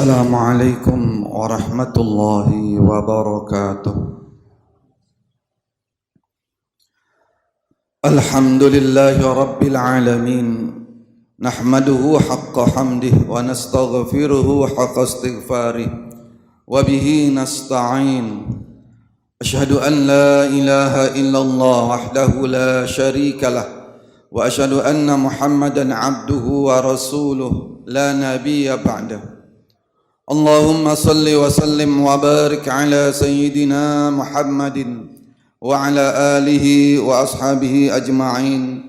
Assalamualaikum warahmatullahi wabarakatuh. Alhamdulillahi rabbil alamin. Nahmaduhu haqqa hamdih wa nastaghfiruhu haqqa istighfarih wa bihi nasta'in. Asyhadu an la ilaha illallah wahdahu la syarika lah wa asyhadu anna Muhammadan abduhu wa rasuluh la nabiyya ba'dah. Allahumma salli wa sallim wa barik ala sayyidina Muhammadin wa ala alihi wa ashabihi ajma'in.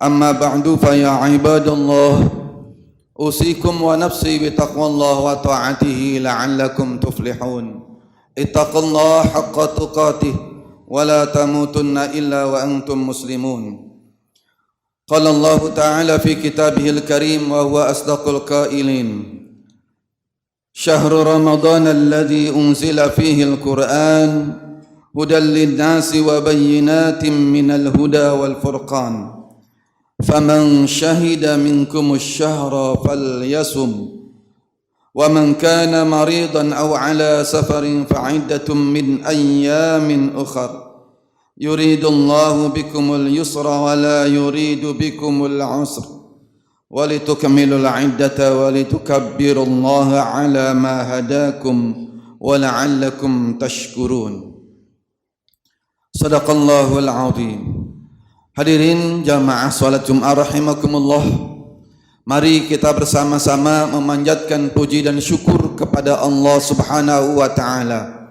Amma ba'du fa ya ibadallah, usikum wa nafsi bi taqwallah wa ta'atihi la'allakum tuflihun. Ittaqullaha haqqa tuqatih wa la tamutunna illa wa antum muslimun. Qala Allah ta'ala fi kitabihil karim wa huwa asdaqul qailin. Syahrul Ramadan alladhi unzila fihi al-Qur'an hudan lin-nasi wa bayyinatin minal huda wal furqan. Faman syahida minkum asy-syahra falyasum wa man kana maridan aw ala safarin fa'iddatun min ayyamin ukhar. Yuridullahu bikumul yusra wa la yuridu bikumul usra walitukmilul iddata walitukabbirullaha ala ma hadakum wa la'allakum tashkurun. Sadaqallahul azim. Hadirin jamaah salat Jumat rahimakumullah, mari kita bersama-sama memanjatkan puji dan syukur kepada Allah Subhanahu wa taala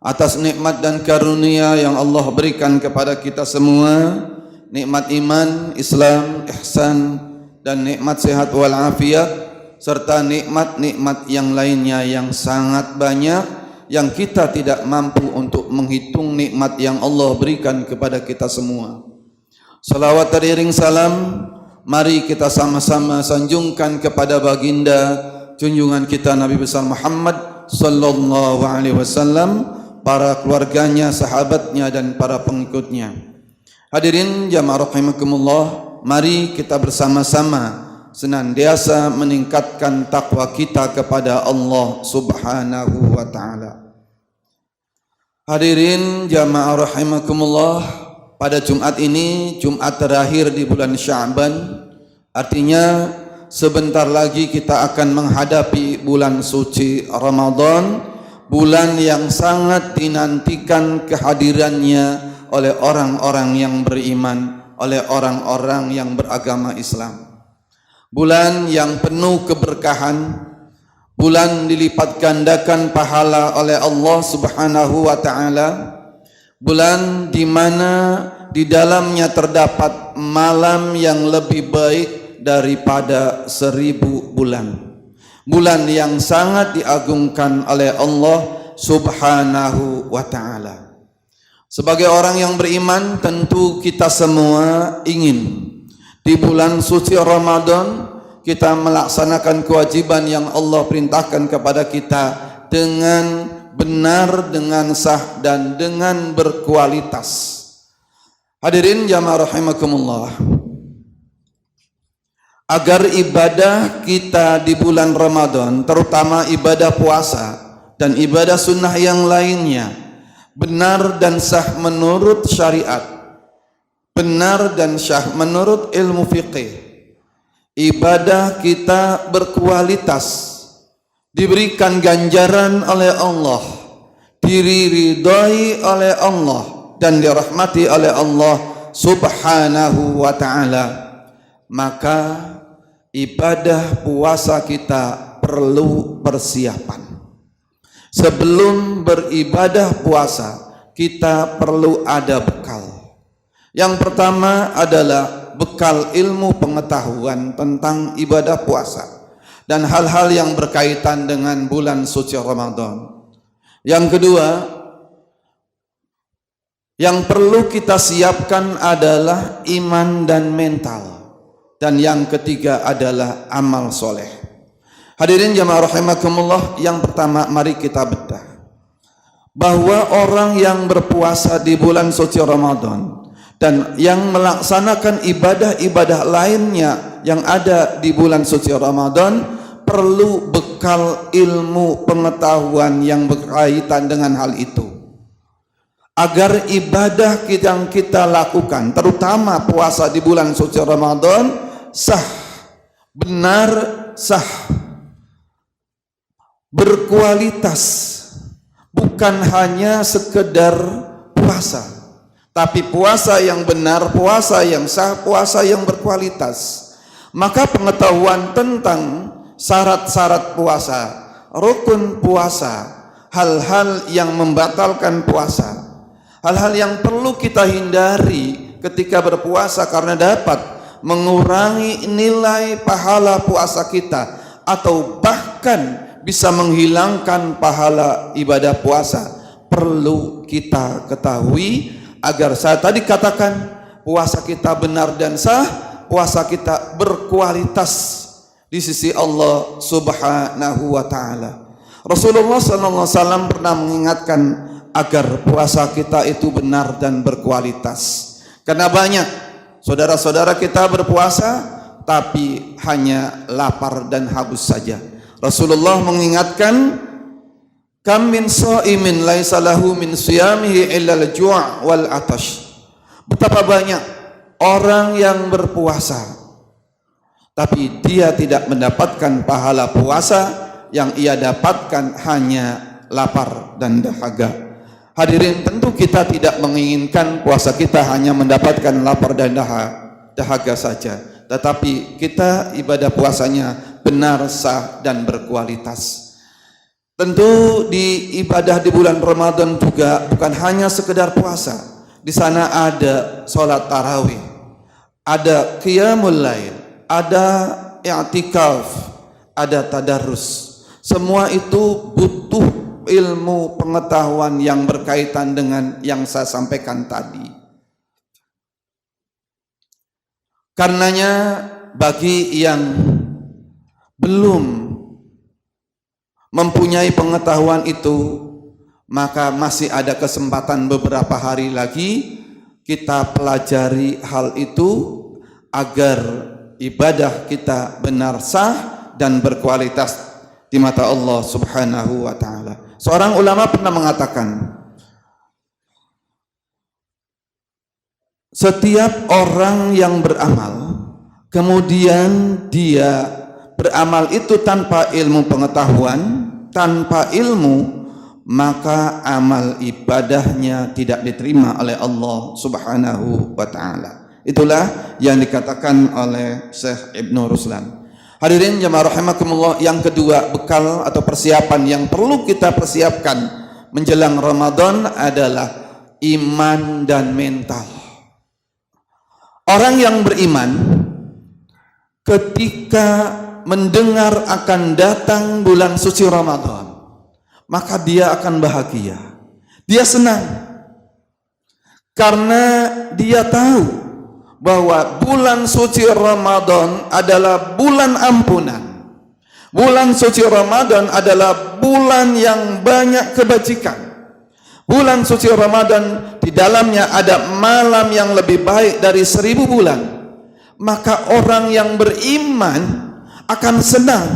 atas nikmat dan karunia yang Allah berikan kepada kita semua, nikmat iman, Islam, ihsan dan nikmat sehat wal afiat, serta nikmat-nikmat yang lainnya yang sangat banyak yang kita tidak mampu untuk menghitung nikmat yang Allah berikan kepada kita semua. Salawat teriring salam mari kita sama-sama sanjungkan kepada baginda junjungan kita Nabi besar Muhammad sallallahu alaihi wasallam, para keluarganya, sahabatnya dan para pengikutnya. Hadirin jamaah rahimakumullah, mari kita bersama-sama senantiasa meningkatkan takwa kita kepada Allah Subhanahu wa taala. Hadirin jamaah rahimakumullah, pada Jumat ini, Jumat terakhir di bulan Sya'ban, artinya sebentar lagi kita akan menghadapi bulan suci Ramadan, bulan yang sangat dinantikan kehadirannya oleh orang-orang yang beriman, oleh orang-orang yang beragama Islam. Bulan yang penuh keberkahan, bulan dilipat gandakan pahala oleh Allah Subhanahu wa taala, bulan di mana di dalamnya terdapat malam yang lebih baik daripada 1000 bulan. Bulan yang sangat diagungkan oleh Allah Subhanahu wa taala. Sebagai orang yang beriman, tentu kita semua ingin di bulan suci Ramadan kita melaksanakan kewajiban yang Allah perintahkan kepada kita dengan benar, dengan sah dan dengan berkualitas. Hadirin jamaah rahimakumullah, agar ibadah kita di bulan Ramadan, terutama ibadah puasa dan ibadah sunnah yang lainnya, benar dan sah menurut syariat, benar dan sah menurut ilmu fiqih, ibadah kita berkualitas, diberikan ganjaran oleh Allah, diridhai oleh Allah dan dirahmati oleh Allah Subhanahu wa taala, maka ibadah puasa kita perlu persiapan. Sebelum beribadah puasa, kita perlu ada bekal. Yang pertama adalah bekal ilmu pengetahuan tentang ibadah puasa dan hal-hal yang berkaitan dengan bulan suci Ramadan. Yang kedua, yang perlu kita siapkan adalah iman dan mental. Dan yang ketiga adalah amal soleh. Hadirin jamaah rahimakumullah, yang pertama mari kita bedah bahwa orang yang berpuasa di bulan suci Ramadan dan yang melaksanakan ibadah-ibadah lainnya yang ada di bulan suci Ramadan perlu bekal ilmu pengetahuan yang berkaitan dengan hal itu, agar ibadah yang kita lakukan, terutama puasa di bulan suci Ramadan, sah, benar, sah, berkualitas, bukan hanya sekedar puasa, tapi puasa yang benar, puasa yang sah, puasa yang berkualitas. Maka pengetahuan tentang syarat-syarat puasa, rukun puasa, hal-hal yang membatalkan puasa, hal-hal yang perlu kita hindari ketika berpuasa karena dapat mengurangi nilai pahala puasa kita, atau bahkan bisa menghilangkan pahala ibadah puasa, perlu kita ketahui agar saya tadi katakan puasa kita benar dan sah, puasa kita berkualitas di sisi Allah Subhanahu wa taala. Rasulullah sallallahu alaihi wasallam pernah mengingatkan agar puasa kita itu benar dan berkualitas. Karena banyak saudara-saudara kita berpuasa tapi hanya lapar dan haus saja. Rasulullah mengingatkan, kam min shaimin laisa lahu min siyamihi illa al-ju' wal atash. Betapa banyak orang yang berpuasa tapi dia tidak mendapatkan pahala puasa, yang ia dapatkan hanya lapar dan dahaga. Hadirin, tentu kita tidak menginginkan puasa kita hanya mendapatkan lapar dan dahaga saja, tetapi kita ibadah puasanya benar, sah, dan berkualitas. Tentu di ibadah di bulan Ramadan juga bukan hanya sekedar puasa. Di sana ada sholat tarawih, ada qiyamul lail, ada i'tikaf, ada tadarrus. Semua itu butuh ilmu pengetahuan yang berkaitan dengan yang saya sampaikan tadi. Karenanya bagi yang belum mempunyai pengetahuan itu, maka masih ada kesempatan beberapa hari lagi kita pelajari hal itu agar ibadah kita benar, sah, dan berkualitas di mata Allah Subhanahu wa taala. Seorang ulama pernah mengatakan, setiap orang yang beramal kemudian dia beramal itu tanpa ilmu pengetahuan, tanpa ilmu, maka amal ibadahnya tidak diterima oleh Allah Subhanahu wa taala. Itulah yang dikatakan oleh Syekh Ibnu Ruslan. Hadirin jamaah rahimakumullah, yang kedua, bekal atau persiapan yang perlu kita persiapkan menjelang Ramadan adalah iman dan mental. Orang yang beriman ketika mendengar akan datang bulan suci Ramadan, maka dia akan bahagia, dia senang, karena dia tahu bahwa bulan suci Ramadan adalah bulan ampunan. Bulan suci Ramadan adalah bulan yang banyak kebajikan. Bulan suci Ramadan di dalamnya ada malam yang lebih baik dari 1000 bulan. Maka orang yang beriman akan senang.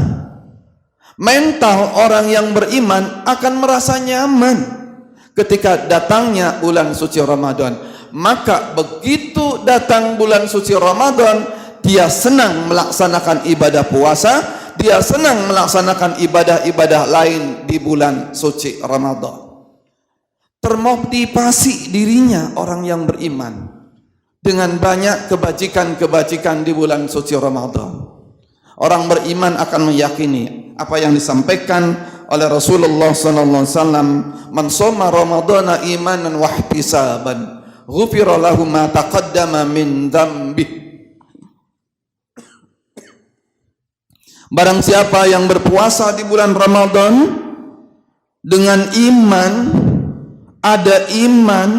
Mental orang yang beriman akan merasa nyaman ketika datangnya bulan suci Ramadan. Maka begitu datang bulan suci Ramadan, dia senang melaksanakan ibadah puasa, dia senang melaksanakan ibadah-ibadah lain di bulan suci Ramadan. Termotivasi dirinya orang yang beriman dengan banyak kebajikan-kebajikan di bulan suci Ramadan. Orang beriman akan meyakini apa yang disampaikan oleh Rasulullah sallallahu alaihi wasallam, "Man shoma Ramadhana imanan wa ihtisaban, ghufira lahu ma taqaddama min dzambi." Barang siapa yang berpuasa di bulan Ramadan dengan iman, ada iman,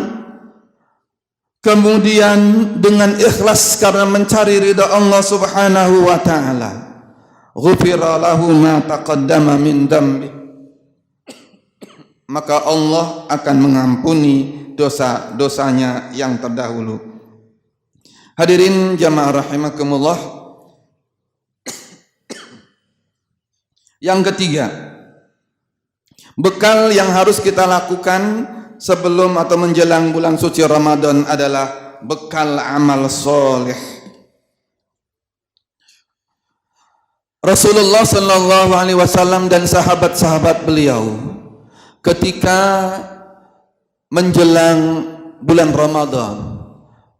kemudian dengan ikhlas karena mencari ridha Allah Subhanahu wa taala, ghufira lahu ma taqaddama min dzambi, maka Allah akan mengampuni dosa-dosanya yang terdahulu. Hadirin jamaah rahimakumullah, Yang ketiga, bekal yang harus kita lakukan sebelum atau menjelang bulan suci Ramadan adalah bekal amal soleh. Rasulullah sallallahu alaihi wasallam dan sahabat-sahabat beliau ketika menjelang bulan Ramadan,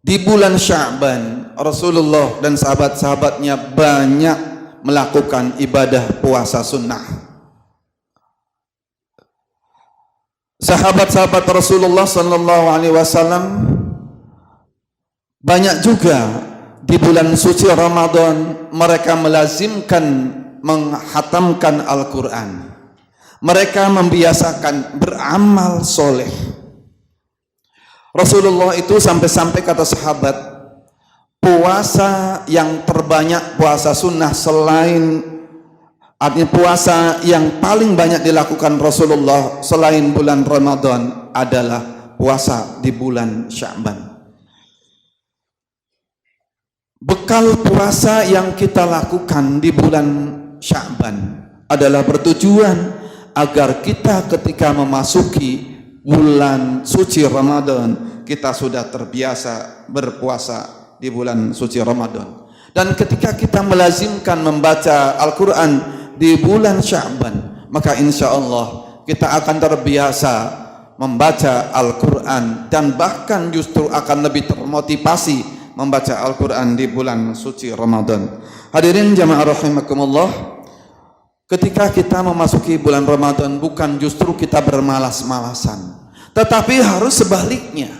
di bulan Sya'ban, Rasulullah dan sahabat-sahabatnya banyak melakukan ibadah puasa sunnah. Sahabat-sahabat Rasulullah sallallahu alaihi wasallam banyak juga di bulan suci Ramadan mereka melazimkan menghatamkan Al-Quran. Mereka membiasakan beramal soleh. Rasulullah itu sampai-sampai kata sahabat, puasa yang terbanyak, puasa sunnah selain, artinya puasa yang paling banyak dilakukan Rasulullah selain bulan Ramadan adalah puasa di bulan Sya'ban. Bekal puasa yang kita lakukan di bulan Sya'ban adalah bertujuan agar kita ketika memasuki bulan suci Ramadan, kita sudah terbiasa berpuasa di bulan suci Ramadan. Dan ketika kita melazimkan membaca Al-Quran di bulan Sya'ban, maka insya Allah kita akan terbiasa membaca Al-Quran dan bahkan justru akan lebih termotivasi membaca Al-Quran di bulan suci Ramadan. Hadirin jamaah rahimakumullah, ketika kita memasuki bulan Ramadan bukan justru kita bermalas-malasan, tetapi harus sebaliknya.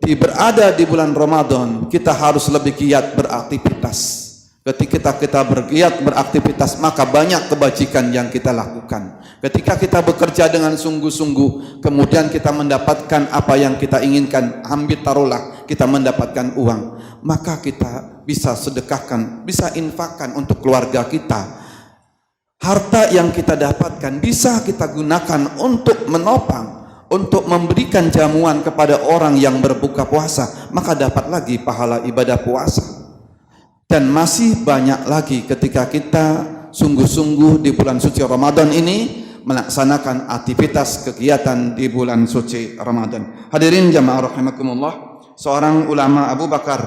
Berada di bulan Ramadan kita harus lebih giat beraktivitas. Ketika kita bergiat beraktivitas, maka banyak kebajikan yang kita lakukan. Ketika kita bekerja dengan sungguh-sungguh, kemudian kita mendapatkan apa yang kita inginkan, ambil taruhlah kita mendapatkan uang, maka kita bisa sedekahkan, bisa infakkan untuk keluarga kita. Harta yang kita dapatkan bisa kita gunakan untuk menopang, untuk memberikan jamuan kepada orang yang berbuka puasa, maka dapat lagi pahala ibadah puasa. Dan masih banyak lagi ketika kita sungguh-sungguh di bulan suci Ramadan ini melaksanakan aktivitas kegiatan di bulan suci Ramadan. Hadirin jamaah rahimakumullah, seorang ulama Abu Bakar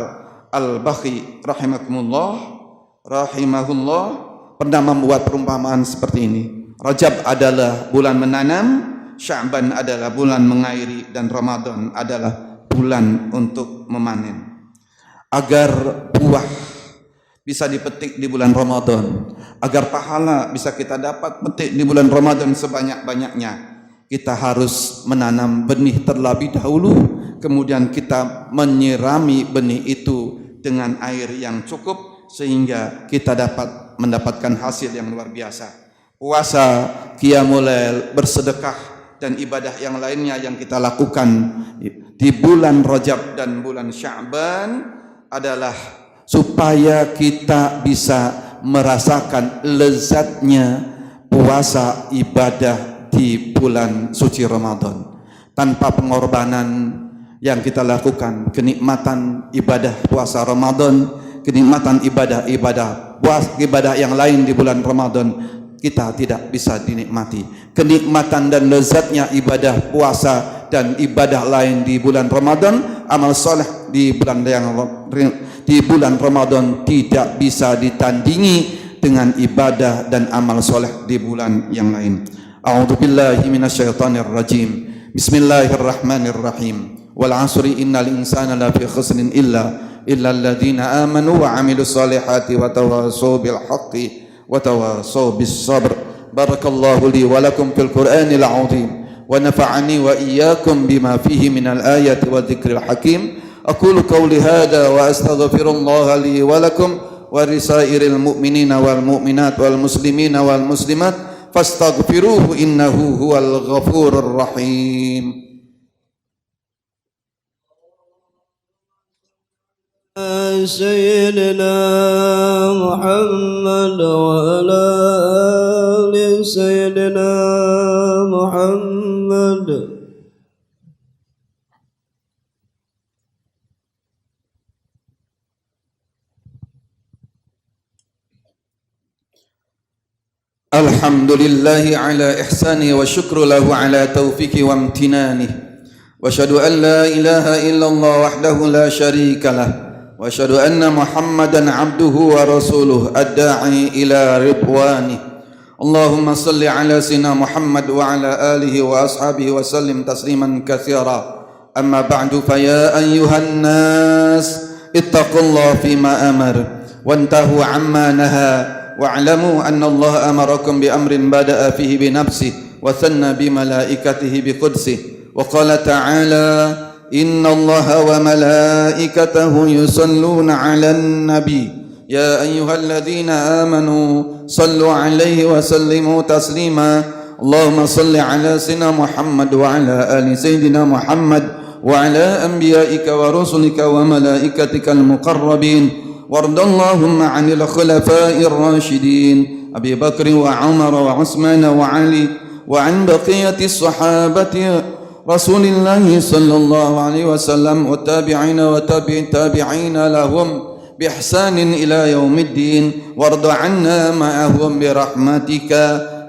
Al-Bakhi rahimahullah pernah membuat perumpamaan seperti ini. Rajab adalah bulan menanam, Sya'ban adalah bulan mengairi, dan Ramadan adalah bulan untuk memanen. Agar buah bisa dipetik di bulan Ramadan, agar pahala bisa kita dapat petik di bulan Ramadan sebanyak-banyaknya, kita harus menanam benih terlebih dahulu, kemudian kita menyirami benih itu dengan air yang cukup sehingga kita dapat mendapatkan hasil yang luar biasa. Puasa, qiyamul lail, bersedekah dan ibadah yang lainnya yang kita lakukan di bulan Rajab dan bulan Sya'ban adalah supaya kita bisa merasakan lezatnya puasa ibadah di bulan suci Ramadan. Tanpa pengorbanan yang kita lakukan, kenikmatan ibadah puasa Ramadan, kenikmatan ibadah yang lain di bulan Ramadan, kita tidak bisa dinikmati. Kenikmatan dan lezatnya ibadah puasa dan ibadah lain di bulan Ramadan, amal soleh di bulan Ramadan tidak bisa ditandingi dengan ibadah dan amal soleh di bulan yang lain. A'udzubillahi minasyaitonir rajim. Bismillahirrahmanirrahim. Wal 'asri innal insana lafi khusrin illa alladziina aamanu wa 'amilus solihati wa tawassaw bil haqqi wa tawassaw bis sabr. Barakallahu li wa lakum fil Qur'anil 'azim wa nafa'ani wa iyyakum bima fihi minal ayati wa dzikril hakim. أقول قولي هذا وأستغفر الله لي ولكم ولسائر المؤمنين والمؤمنات والمسلمين والمسلمات فاستغفروه إنه هو الغفور الرحيم. سيدنا محمد وعلى آل سيدنا محمد. الحمد لله على إحسانه والشكر له على توفيقه وامتنانه وأشهد أن لا إله إلا الله وحده لا شريك له وأشهد أن محمدا عبده ورسوله الداعي إلى رضوانه اللهم صل على سيدنا محمد وعلى آله وأصحابه وسلم تسليما كثيرا أما بعد فيا أيها الناس اتقوا الله فيما أمر وانتهوا عما نهى واعلموا أن الله أمركم بأمر بدأ فيه بنفسه وثنى بملائكته بقدسه وقال تعالى إن الله وملائكته يصلون على النبي يا أيها الذين آمنوا صلوا عليه وسلموا تسليما اللهم صل على سيدنا محمد وعلى آل سيدنا محمد وعلى أنبيائك ورسلك وملائكتك المقربين وارض اللهم عن الخلفاء الراشدين أبي بكر وعمر وعثمان وعلي وعن بقية الصحابة رسول الله صلى الله عليه وسلم والتابعين وتابعين لهم بإحسان إلى يوم الدين وارض عنا معهم برحمتك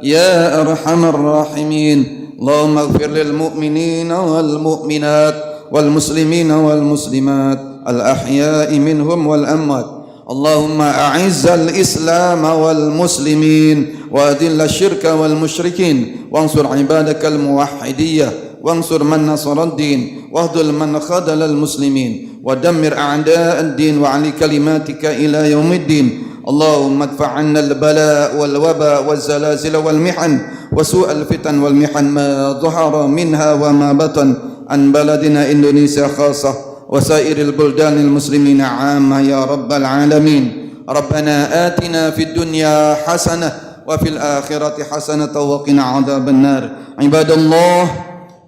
يا أرحم الراحمين اللهم اغفر للمؤمنين والمؤمنات والمسلمين والمسلمات الأحياء منهم والأموات اللهم أعز الإسلام والمسلمين وأذل الشرك والمشركين وانصر عبادك الموحدية وانصر من نصر الدين واهدل من خذل المسلمين ودمر أعداء الدين وعلي كلماتك إلى يوم الدين اللهم ادفع عنا البلاء والوباء والزلازل والمحن وسوء الفتن والمحن ما ظهر منها وما بطن عن بلدنا إندونيسيا خاصة وسائر البلدان المسلمين عامة يا رب العالمين ربنا آتنا في الدنيا حسنة وفي الآخرة حسنة وقنا عذاب النار عباد الله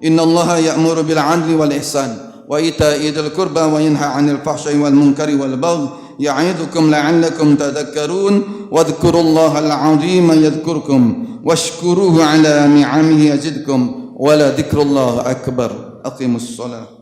إن الله يأمر بالعدل والإحسان وإيتاء ذي القربى وينهى عن الفحشاء والمنكر والبغي يعظكم لعلكم تذكرون واذكروا الله العظيم يذكركم واشكروه على نعمه يزدكم ولذكر الله أكبر أقيموا الصلاة